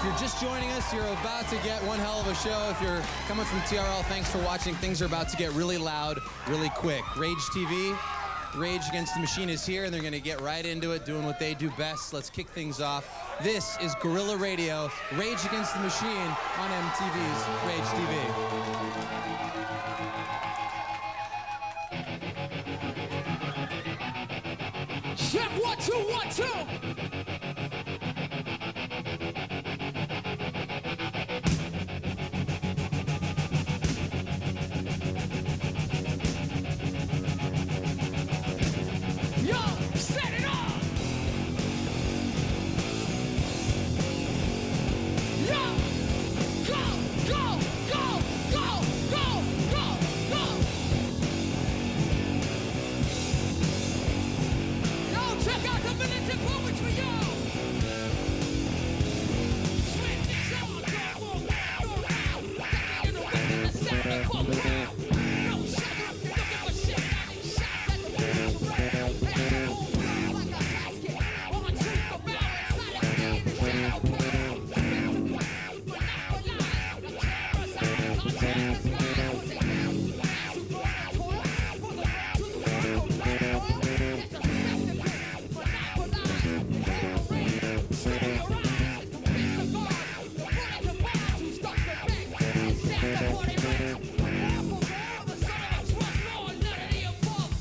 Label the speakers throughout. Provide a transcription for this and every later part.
Speaker 1: you're just joining us, you're about to get one hell of a show. If you're coming from TRL, thanks for watching. Things are about to get really loud, really quick. Rage TV, Rage Against the Machine is here, and they're going to get right into it, doing what they do best. Let's kick things off. This is Guerrilla Radio, Rage Against the Machine on MTV's Rage TV.
Speaker 2: Check 1 2 1 2. Yo, set it off. Yo, go, go, go, go, go, go, go. Yo, check out the militant poetry, yo. Swing this on, go round. In the wind in the sound of fuck round. No shut up, you're looking for shit. 90 shots at the world around. And the whole world like a basket. On truth about inside of me in the shadow pound. Monopolize the camera's eyes on Jack's eyes. Was it you? As you go on tour for the world to the world around. It's a spectacle. Monopolize the whole arena. Shut your eyes. The beast of God. The bullet to bars who stuck the back. And set the 40 range. Apple ball, the son of a truck lord. None of the above.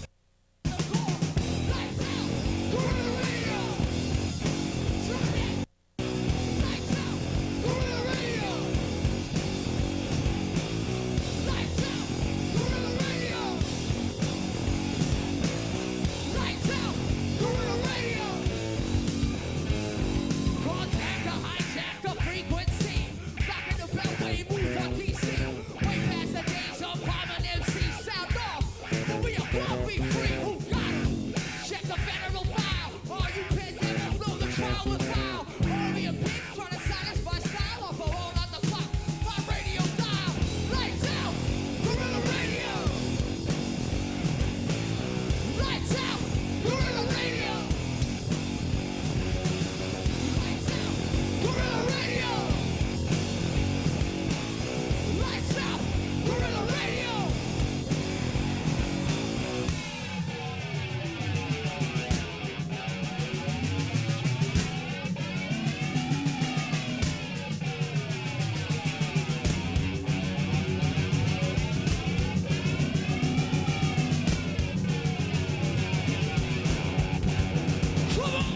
Speaker 2: The goal. Lights out. Guerrilla Radio. Turn it. Lights out. Guerrilla Radio. Lights out. Guerrilla Radio. Lights out. Guerrilla Radio. Contact the hijack the frequency. Rocking the beltway, move on DC. Way past the days of common MC. Sound off. We are won't be free. Who got it? Check the federal file. All you pandemics know the trial was foul. Only a pig trying to silence my style off a roll out the clock. My radio dial. Lights out. Guerrilla Radio. Lights out. Guerrilla Radio. Lights out. Guerrilla Radio. Lights out. Guerrilla Radio. Come on.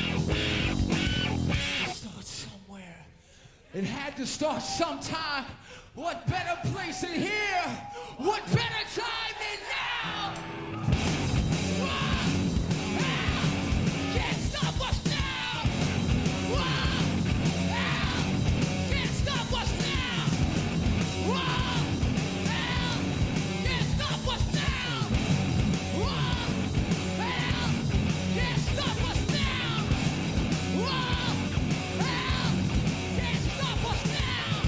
Speaker 2: Go, go, go, go. Start somewhere. It had to start sometime. What better place than here? What better time than now? Ah, ah, can't stop us now. Ah, ah, can't stop us now. Ah, ah, can't stop us now. Ah, ah, can't stop us now. Ah, ah, can't stop us now.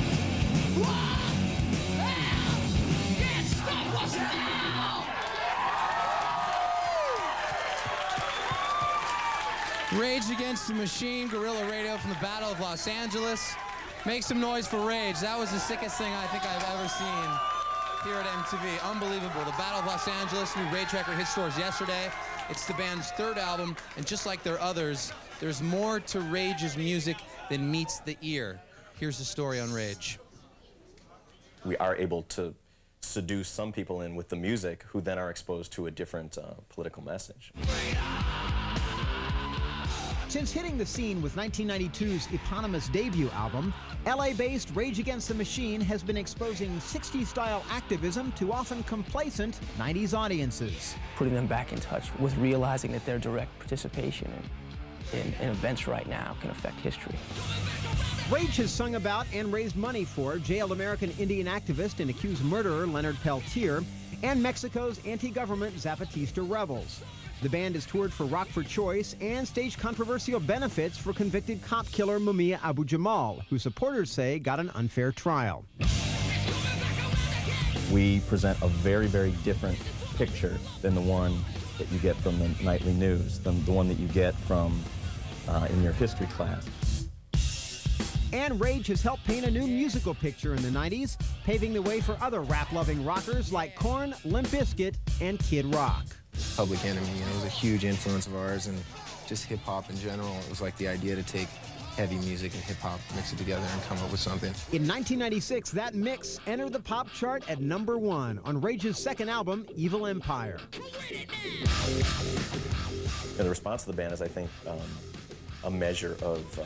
Speaker 2: Ah, ah, can't stop us now.
Speaker 1: Rage Against the Machine, Guerrilla Radio from the Battle of Los Angeles. Make some noise for Rage. That was the sickest thing I think I've ever seen here at MTV. Unbelievable. The Battle of Los Angeles, new Rage record hit stores yesterday. It's the band's third album, and just like their others, there's more to Rage's music than meets the ear. Here's the story on Rage.
Speaker 3: We are able to seduce some people in with the music who then are exposed to a different political message.
Speaker 4: Since hitting the scene with 1992's eponymous debut album, LA-based Rage Against the Machine has been exposing 60s-style activism to often complacent 90s audiences.
Speaker 5: Putting them back in touch with realizing that their direct participation in events right now can affect history.
Speaker 4: Rage has sung about and raised money for jailed American Indian activist and accused murderer Leonard Peltier and Mexico's anti-government Zapatista rebels. The band has toured for Rock for Choice and staged controversial benefits for convicted cop killer Mumia Abu Jamal, who supporters say got an unfair trial.
Speaker 3: We present a very, very different picture than the one that you get from the nightly news, than the one that you get from in your history class.
Speaker 4: And Rage has helped paint a new musical picture in the 90s, paving the way for other rap-loving rockers like Korn, Limp Bizkit, and Kid Rock.
Speaker 6: Public Enemy, it was a huge influence of ours, and just hip-hop in general. It was like the idea to take heavy music and hip-hop, mix it together, and come up with something.
Speaker 4: In 1996, that mix entered the pop chart at #1 on Rage's second album, Evil Empire.
Speaker 3: The response of the band is, I think, a measure of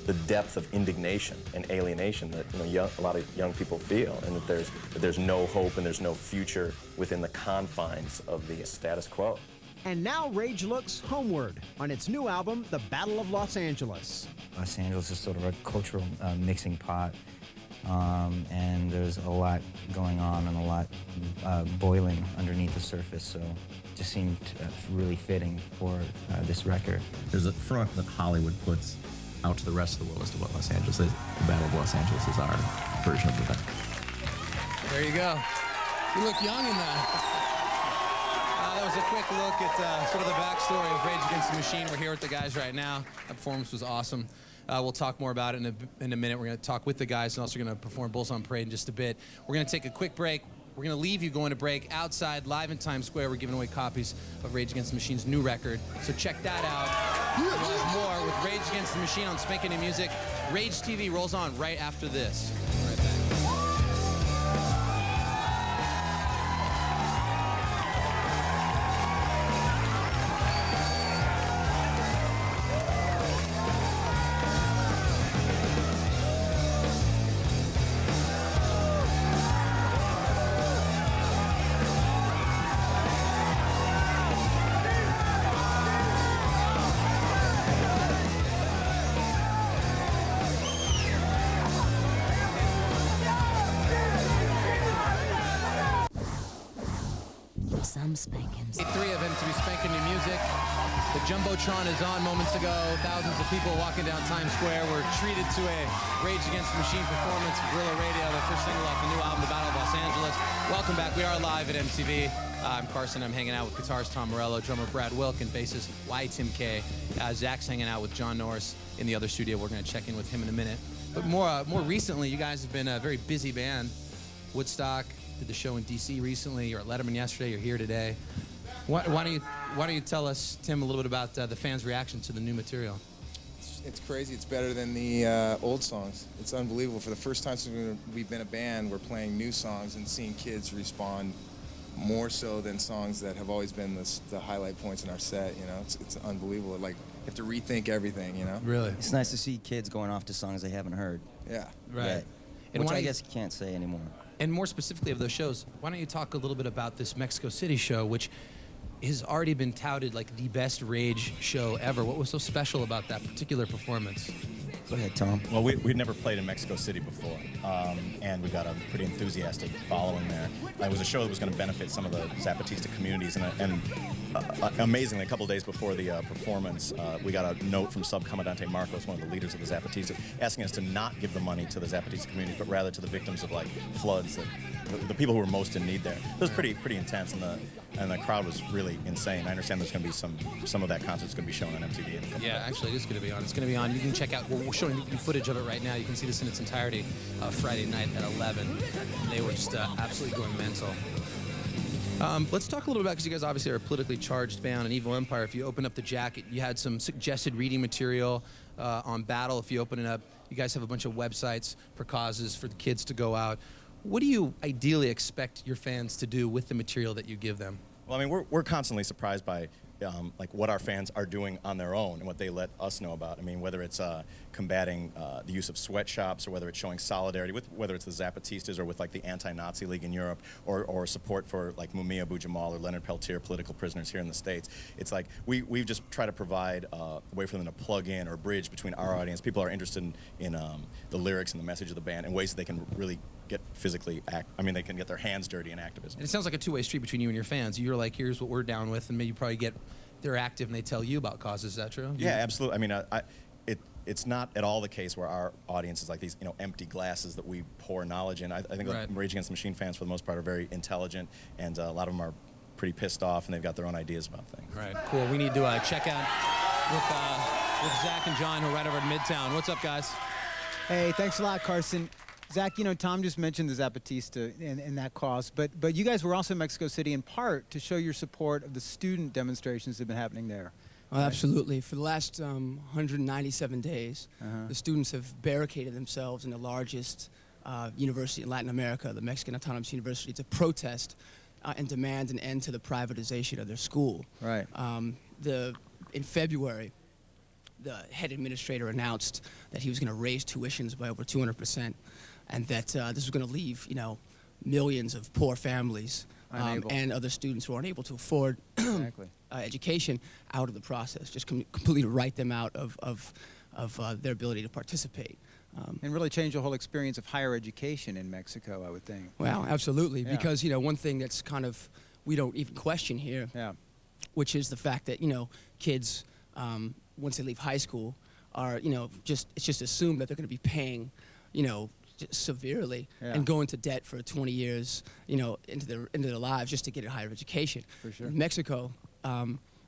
Speaker 3: the depth of indignation and alienation that a lot of young people feel, and that there's no hope and there's no future within the confines of the status quo.
Speaker 4: And now Rage looks homeward on its new album, The Battle of Los Angeles.
Speaker 7: Los Angeles is sort of a cultural mixing pot, and there's a lot going on and a lot boiling underneath the surface, so it just seemed really fitting for this record.
Speaker 8: There's a front that Hollywood puts out to the rest of the world as to what Los Angeles is. The Battle of Los Angeles is our version of the event.
Speaker 1: There you go. You look young in that. That was a quick look at sort of the backstory of Rage Against the Machine. We're here with the guys right now. That performance was awesome. We'll talk more about it in a minute. We're going to talk with the guys and also going to perform Bulls on Parade in just a bit. We're going to take a quick break. We're going to leave you going to break outside, live in Times Square. We're giving away copies of Rage Against the Machine's new record. So check that out. We'll have more with Rage Against the Machine on Spanking New Music. Rage TV rolls on right after this. Right back.
Speaker 9: Some spankings.
Speaker 1: 3 of MTV Spanking New Music. The Jumbotron is on moments ago. Thousands of people walking down Times Square were treated to a Rage Against the Machine performance of Guerrilla Radio, their first single off the new album, The Battle of Los Angeles. Welcome back. We are live at MTV. I'm Carson. I'm hanging out with guitarist Tom Morello, drummer Brad Wilk, and bassist Tim K. Zach's hanging out with John Norris in the other studio. We're going to check in with him in a minute. But more recently, you guys have been a very busy band. Woodstock, did the show in D.C. recently. You're at Letterman yesterday. You're here today. Why don't you tell us, Tim, a little bit about the fans' reaction to the new material?
Speaker 6: It's crazy. It's better than the old songs. It's unbelievable. For the first time since we've been a band, we're playing new songs and seeing kids respond more so than songs that have always been the highlight points in our set. It's unbelievable. Like, you have to rethink everything.
Speaker 1: Really?
Speaker 7: It's nice to see kids going off to songs they haven't heard.
Speaker 6: Yeah.
Speaker 1: Right.
Speaker 7: Yet, which I guess you can't say anymore.
Speaker 1: And more specifically of those shows, why don't you talk a little bit about this Mexico City show, which has already been touted like the best Rage show ever. What was so special about that particular performance?
Speaker 7: Go ahead, Tom.
Speaker 3: Well, we'd never played in Mexico City before, and we got a pretty enthusiastic following there. It was a show that was going to benefit some of the Zapatista communities, and amazingly, a couple days before the performance, we got a note from Subcomandante Marcos, one of the leaders of the Zapatistas, asking us to not give the money to the Zapatista community, but rather to the victims of floods, the people who were most in need there. It was pretty intense, and the crowd was really insane. I understand there's going to be some of that concert's going to be shown on MTV in a couple
Speaker 1: Yeah,
Speaker 3: days.
Speaker 1: actually, it is going to be on. It's going to be on. You can check out. We're showing you footage of it right now. You can see this in its entirety Friday night at 11. They were just absolutely going mental. Let's talk a little bit about, because you guys obviously are a politically charged band, an Evil Empire. If you open up the jacket, you had some suggested reading material on Battle. If you open it up, you guys have a bunch of websites for causes for the kids to go out. What do you ideally expect your fans to do with the material that you give them?
Speaker 3: Well, I mean, we're constantly surprised by what our fans are doing on their own and what they let us know about. I mean, whether it's combating the use of sweatshops, or whether it's showing solidarity with, whether it's the Zapatistas or with the Anti-Nazi League in Europe, or support for Mumia Abu Jamal or Leonard Peltier, political prisoners here in the States. It's like we've just tried to provide a way for them to plug in or bridge between our audience. People are interested in the lyrics and the message of the band, and ways that they can really get physically they can get their hands dirty in activism.
Speaker 1: And it sounds like a two-way street between you and your fans. You're like, here's what we're down with, and maybe you probably get they're active and they tell you about causes. Is that true?
Speaker 3: Yeah, absolutely. I mean, it's not at all the case where our audience is like these, empty glasses that we pour knowledge in. I think
Speaker 1: Right.
Speaker 3: the Rage Against the Machine fans, for the most part, are very intelligent, and a lot of them are pretty pissed off, and they've got their own ideas about things.
Speaker 1: Right. Cool. We need to check out with Zach and John, who are right over at Midtown. What's up, guys?
Speaker 10: Hey, thanks a lot, Carson. Zach, Tom just mentioned the Zapatista and that cause, but you guys were also in Mexico City in part to show your support of the student demonstrations that have been happening there.
Speaker 5: Oh, absolutely. For the last 197 days, the students have barricaded themselves in the largest university in Latin America, the Mexican Autonomous University, to protest and demand an end to the privatization of their school.
Speaker 10: Right.
Speaker 5: In February, the head administrator announced that he was going to raise tuitions by over 200%, and that this was going to leave, millions of poor families and other students who aren't able to afford education out of the process, just completely write them out of their ability to participate.
Speaker 10: And really change the whole experience of higher education in Mexico, I would think.
Speaker 5: Well, absolutely, because, one thing that's kind of, we don't even question here, which is the fact that, kids, once they leave high school, are, it's just assumed that they're going to be paying, severely and go into debt for 20 years, into their lives just to get a higher education.
Speaker 10: For sure.
Speaker 5: In Mexico,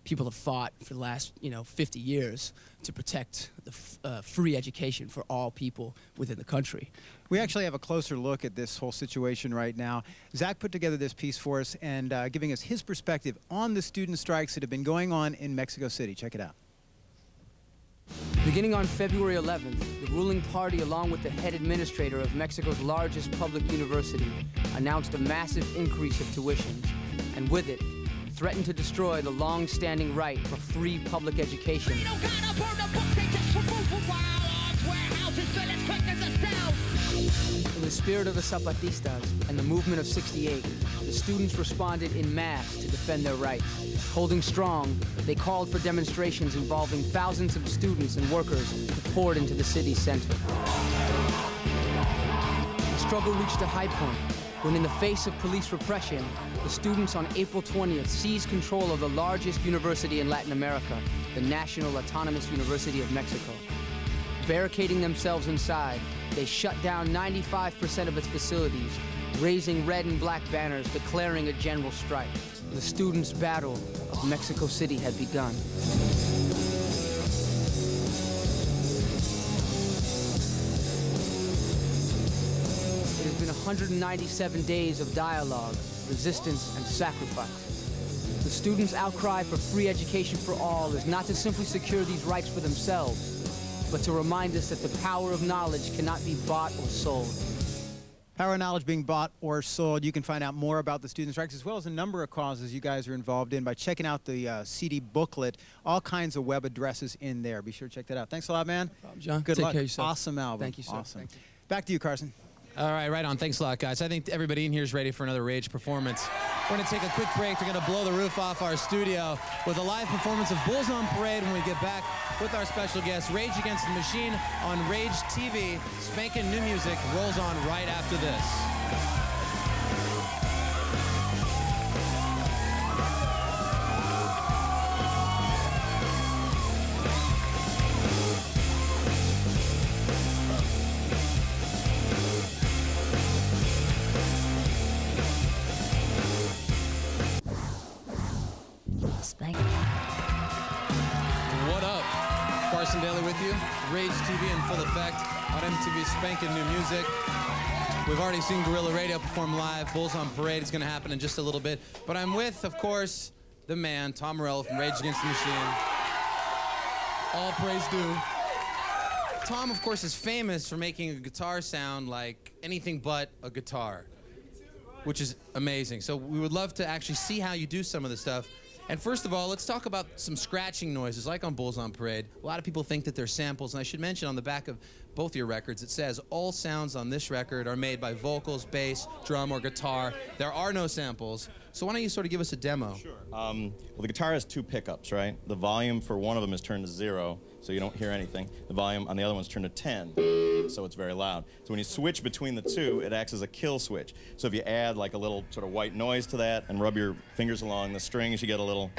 Speaker 5: people have fought for the last, 50 years to protect the free education for all people within the country.
Speaker 10: We actually have a closer look at this whole situation right now. Zach put together this piece for us and giving us his perspective on the student strikes that have been going on in Mexico City. Check it out.
Speaker 5: Beginning on February 11th, the ruling party, along with the head administrator of Mexico's largest public university, announced a massive increase of tuition, and with it, threatened to destroy the long-standing right for free public education. In the spirit of the Zapatistas and the movement of '68, the students responded en masse to defend their rights. Holding strong, they called for demonstrations involving thousands of students and workers who poured into the city's center. The struggle reached a high point when, in the face of police repression, the students on April 20th seized control of the largest university in Latin America, the National Autonomous University of Mexico. Barricading themselves inside, they shut down 95% of its facilities, raising red and black banners declaring a general strike. The students' battle of Mexico City had begun. It has been 197 days of dialogue, resistance, and sacrifice. The students' outcry for free education for all is not to simply secure these rights for themselves, but to remind us that the power of knowledge cannot be bought or sold.
Speaker 10: Power of knowledge being bought or sold. You can find out more about the student strikes as well as a number of causes you guys are involved in by checking out the CD booklet. All kinds of web addresses in there. Be sure to check that out. Thanks a lot, man.
Speaker 5: No problem, John.
Speaker 10: Good
Speaker 5: Take
Speaker 10: luck.
Speaker 5: care of yourself.
Speaker 10: Awesome album.
Speaker 5: Thank you, sir.
Speaker 10: Awesome.
Speaker 5: Thank you.
Speaker 10: Back to you, Carson.
Speaker 1: All right, right on. Thanks a lot, guys. I think everybody in here is ready for another Rage performance. We're going to take a quick break. We're going to blow the roof off our studio with a live performance of Bulls on Parade when we get back with our special guest, Rage Against the Machine on Rage TV. Spanking new music rolls on right after this. What up? Carson Daly with you. Rage TV in full effect on MTV, spanking new music. We've already seen Guerrilla Radio perform live. Bulls on Parade is going to happen in just a little bit. But I'm with, of course, the man, Tom Morello from Rage Against the Machine. All praise due. Tom, of course, is famous for making a guitar sound like anything but a guitar, which is amazing. So we would love to actually see how you do some of the stuff. And first of all, let's talk about some scratching noises, like on Bulls on Parade. A lot of people think that they're samples, and I should mention on the back of both your records, it says all sounds on this record are made by vocals, bass, drum, or guitar. There are no samples. So why don't you sort of give us a demo?
Speaker 3: Sure. Well, the guitar has 2 pickups, right? The volume for one of them is turned to 0, so you don't hear anything. The volume on the other one's turned to 10, so it's very loud. So when you switch between the 2, it acts as a kill switch. So if you add like a little sort of white noise to that and rub your fingers along the strings, you get a little...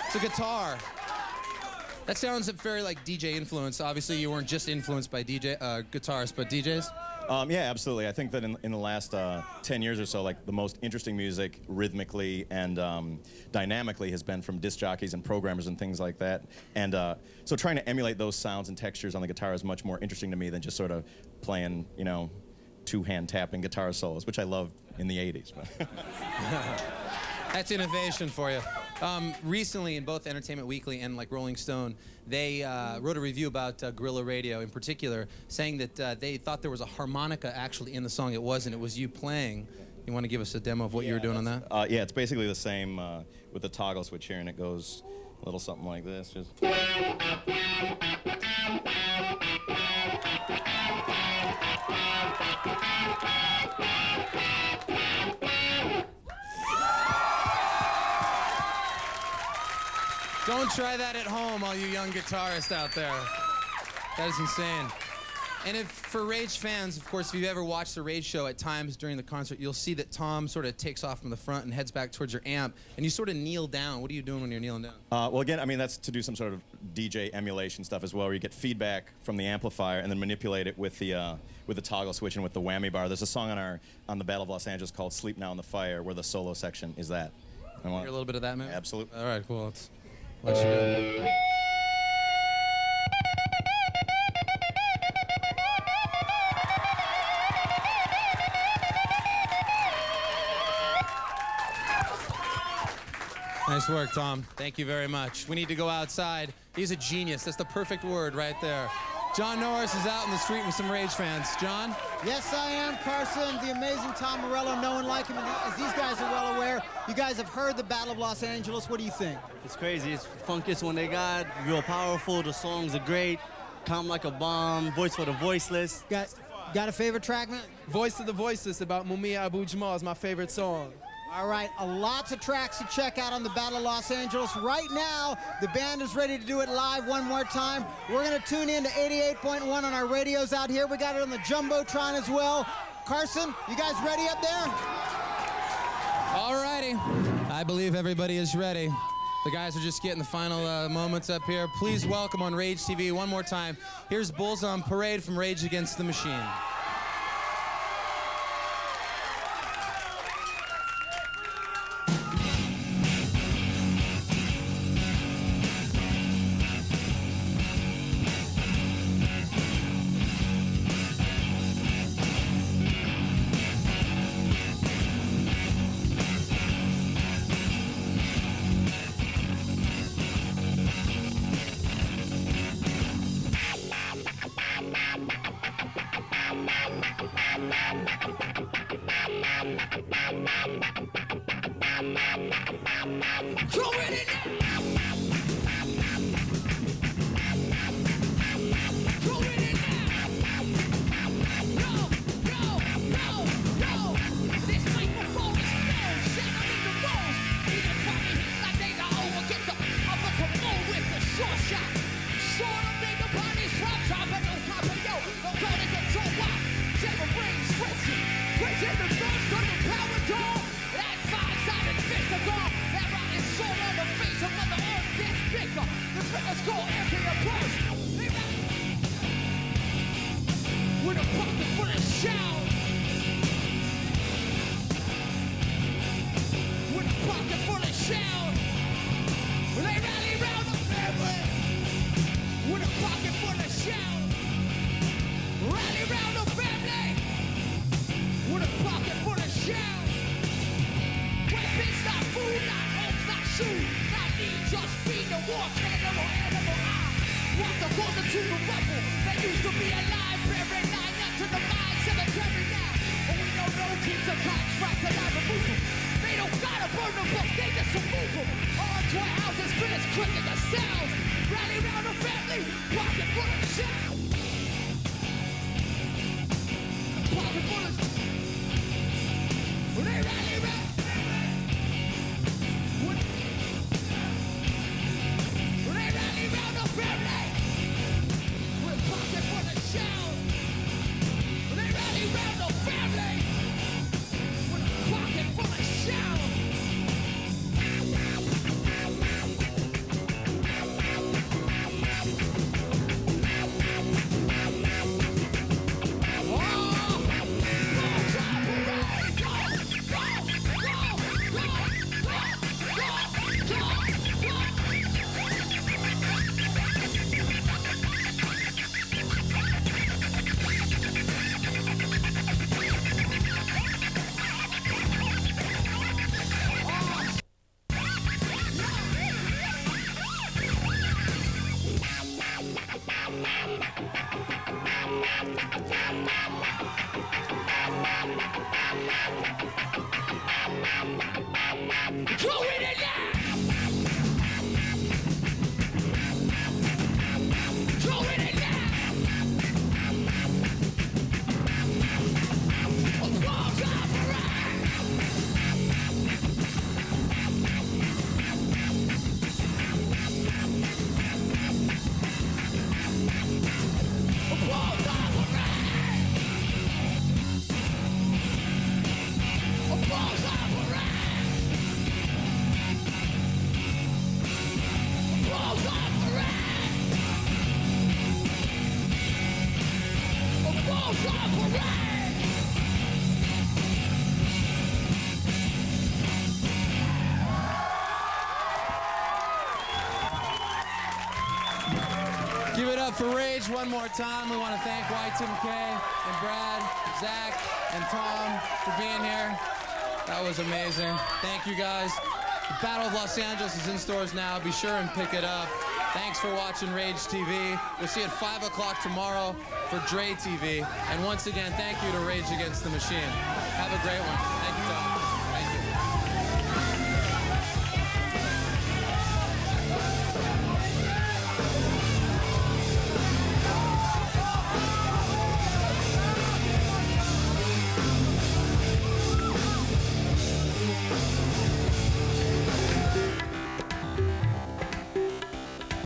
Speaker 1: It's a guitar. That sounds very like DJ influenced. Obviously, you weren't just influenced by guitarists, but DJs?
Speaker 3: Yeah, absolutely. I think that in the last 10 years or so, like the most interesting music rhythmically and dynamically has been from disc jockeys and programmers and things like that. And so trying to emulate those sounds and textures on the guitar is much more interesting to me than just sort of playing, you know, 2-hand tapping guitar solos, which I loved in the 80s.
Speaker 1: That's innovation for you. Recently, in both Entertainment Weekly and like Rolling Stone, they wrote a review about Guerrilla Radio in particular, saying that they thought there was a harmonica actually in the song. It wasn't. It was you playing. You want to give us a demo of what you were doing on that?
Speaker 3: Yeah, it's basically the same with the toggle switch here, and it goes a little something like this. Just...
Speaker 1: Don't try that at home, all you young guitarists out there. That is insane. And if for Rage fans, of course, if you've ever watched the Rage show at times during the concert, you'll see that Tom sort of takes off from the front and heads back towards your amp, and you sort of kneel down. What are you doing when you're kneeling down?
Speaker 3: Well, again, I mean, that's to do some sort of DJ emulation stuff as well, where you get feedback from the amplifier and then manipulate it with the toggle switch and with the whammy bar. There's a song on the Battle of Los Angeles called "Sleep Now in the Fire," where the solo section is that.
Speaker 1: Hear a little bit of that, man?
Speaker 3: Absolutely.
Speaker 1: All right, cool. Let's let you go. Nice work, Tom. Thank you very much. We need to go outside. He's a genius. That's the perfect word right there. John Norris is out in the street with some Rage fans. John?
Speaker 4: Yes, I am, Carson. The amazing Tom Morello. No one like him. And as these guys are well aware, you guys have heard the Battle of Los Angeles. What do you think?
Speaker 11: It's crazy. It's funkiest when they got real powerful. The songs are great. Calm like a bomb. Voice for the voiceless.
Speaker 4: Got a favorite track, man?
Speaker 12: Voice of the Voiceless about Mumia Abu-Jamal is my favorite song.
Speaker 4: All right, lots of tracks to check out on the Battle of Los Angeles. Right now, the band is ready to do it live one more time. We're going to tune in to 88.1 on our radios out here. We got it on the Jumbotron as well. Carson, you guys ready up there?
Speaker 1: All righty. I believe everybody is ready. The guys are just getting the final moments up here. Please welcome on Rage TV one more time. Here's Bulls on Parade from Rage Against the Machine.
Speaker 2: They don't don't gotta burn the books, they just remove them. All to our houses, finish clicking the sounds. Rally round the family, pocket full of shit. Pocket full of shit. When they rally round. When they rally round the family. With pocket full of shit. When they rally round the family. With a pocket full of shit.
Speaker 1: Give it up for Rage one more time. We want to thank Y2K and Brad, Zach, and Tom for being here. That was amazing. Thank you guys. The Battle of Los Angeles is in stores now. Be sure and pick it up. Thanks for watching Rage TV. We'll see you at 5 o'clock tomorrow for Dre TV. And once again, thank you to Rage Against the Machine. Have a great one. Thank you, Tom.